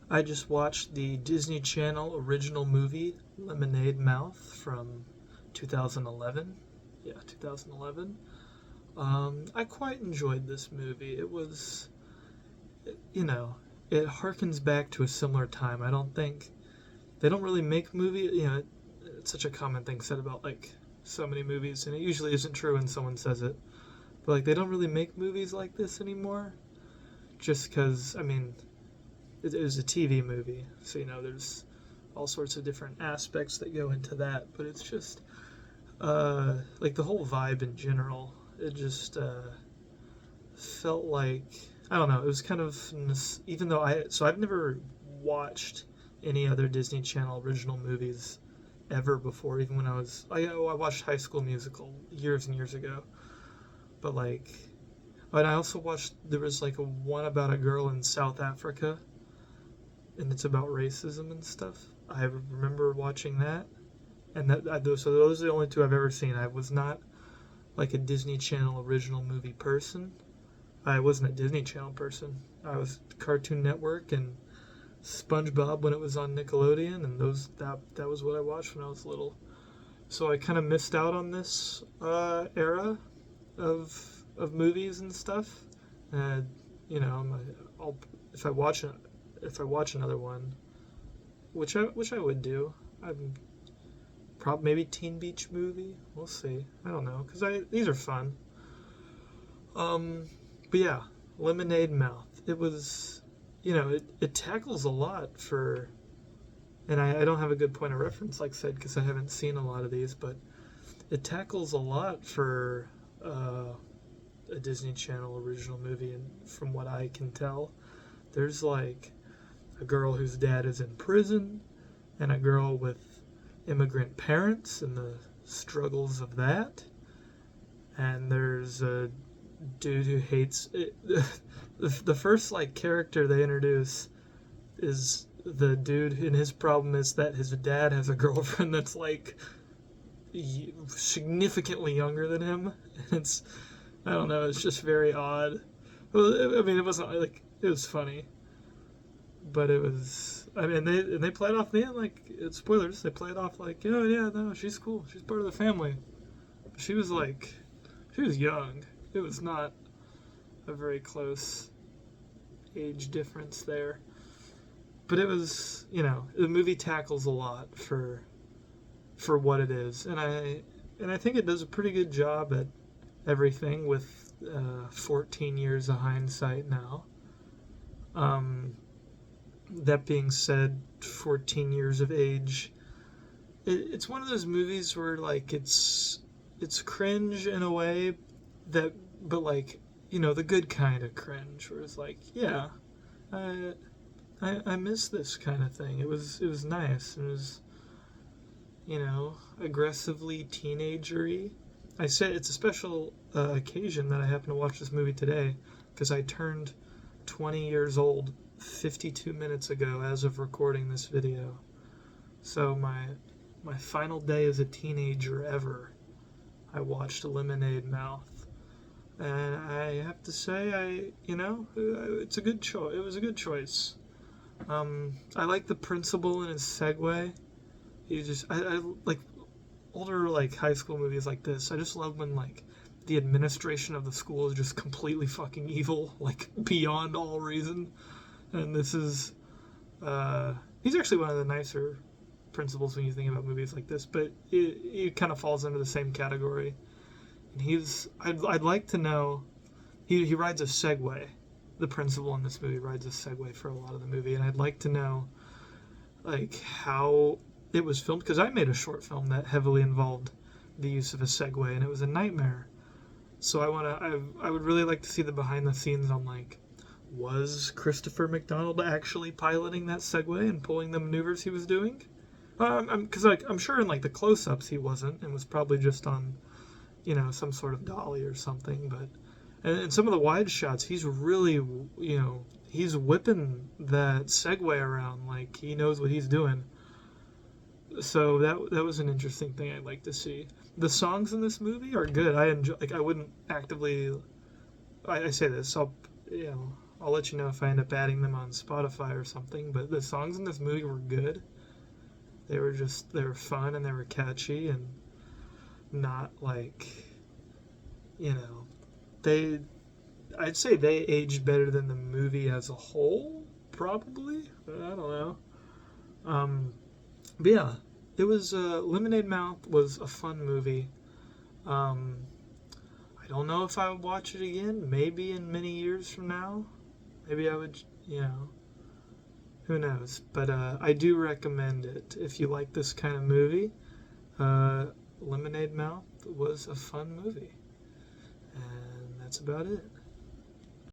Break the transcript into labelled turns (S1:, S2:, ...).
S1: I just watched the Disney Channel original movie Lemonade Mouth from 2011. Yeah, 2011. I quite enjoyed this movie. It was, you know, it harkens back to a similar time. I don't think they don't really make movie. It's such a common thing said about like so many movies, and it usually isn't true when someone says it. But like they don't really make movies like this anymore. Just because, I mean, it was a TV movie, so there's all sorts of different aspects that go into that. But it's just like the whole vibe in general. It just felt like, I don't know. It was kind of, even though I've never watched any other Disney Channel original movies ever before. Even when I watched High School Musical years and years ago. But like, and I also watched, there was like a one about a girl in South Africa, and it's about racism and stuff. I remember watching that, and those are the only two I've ever seen. I was not like a Disney Channel original movie person. I wasn't a Disney Channel person. I was Cartoon Network and SpongeBob when it was on Nickelodeon, and that was what I watched when I was little. So I kind of missed out on this era of movies and stuff. And I'll if I watch another one, which I would do, I'm probably maybe Teen Beach Movie. We'll see. I don't know because these are fun. But yeah, Lemonade Mouth. It was, it tackles a lot for, and I don't have a good point of reference, like I said, because I haven't seen a lot of these, but it tackles a lot for a Disney Channel original movie, and from what I can tell, there's like a girl whose dad is in prison, and a girl with immigrant parents and the struggles of that, and there's a dude who hates it. The first like character they introduce is the dude, and his problem is that his dad has a girlfriend that's like significantly younger than him, and it's, I don't know, it's just very odd. Well, I mean, it wasn't like, it was funny, but it was, I mean, they play it off the end like, it's spoilers, they play it off like, oh yeah, no, she's cool, she's part of the family. She was like, she was young. It was not a very close age difference there. But it was, the movie tackles a lot for what it is, and I think it does a pretty good job at everything with 14 years of hindsight now. That being said, 14 years of age, it's one of those movies where like it's cringe in a way that, but like, the good kind of cringe, where it's like, yeah, I miss this kind of thing. It was nice. It was, aggressively teenagery. I said it's a special occasion that I happen to watch this movie today because I turned 20 years old 52 minutes ago as of recording this video. So my final day as a teenager ever, I watched Lemonade Mouth. And I have to say, it's a good choice. It was a good choice. I like the principal in his segue. I like older like high school movies like this. I just love when like the administration of the school is just completely fucking evil, like beyond all reason. And this is, he's actually one of the nicer principals when you think about movies like this, but it kind of falls into the same category. And I'd like to know, he rides a Segway. The principal in this movie rides a Segway for a lot of the movie, and I'd like to know like how it was filmed, because I made a short film that heavily involved the use of a Segway, and it was a nightmare. So I would really like to see the behind the scenes on like, was Christopher McDonald actually piloting that Segway and pulling the maneuvers he was doing? Because I'm sure in like the close-ups he wasn't, and was probably just on, some sort of dolly or something. But and some of the wide shots, he's really, he's whipping that Segway around like he knows what he's doing. So that was an interesting thing I'd like to see. The songs in this movie are good. I enjoy. Like I wouldn't actively. I say this. I'll let you know if I end up adding them on Spotify or something. But the songs in this movie were good. They were fun and they were catchy and not like, you know, they, I'd say they aged better than the movie as a whole, probably. I don't know. But yeah, it was, Lemonade Mouth was a fun movie. Um, I don't know if I would watch it again. Maybe in many years from now. Maybe I would, who knows. But I do recommend it if you like this kind of movie. Lemonade Mouth was a fun movie. And that's about it.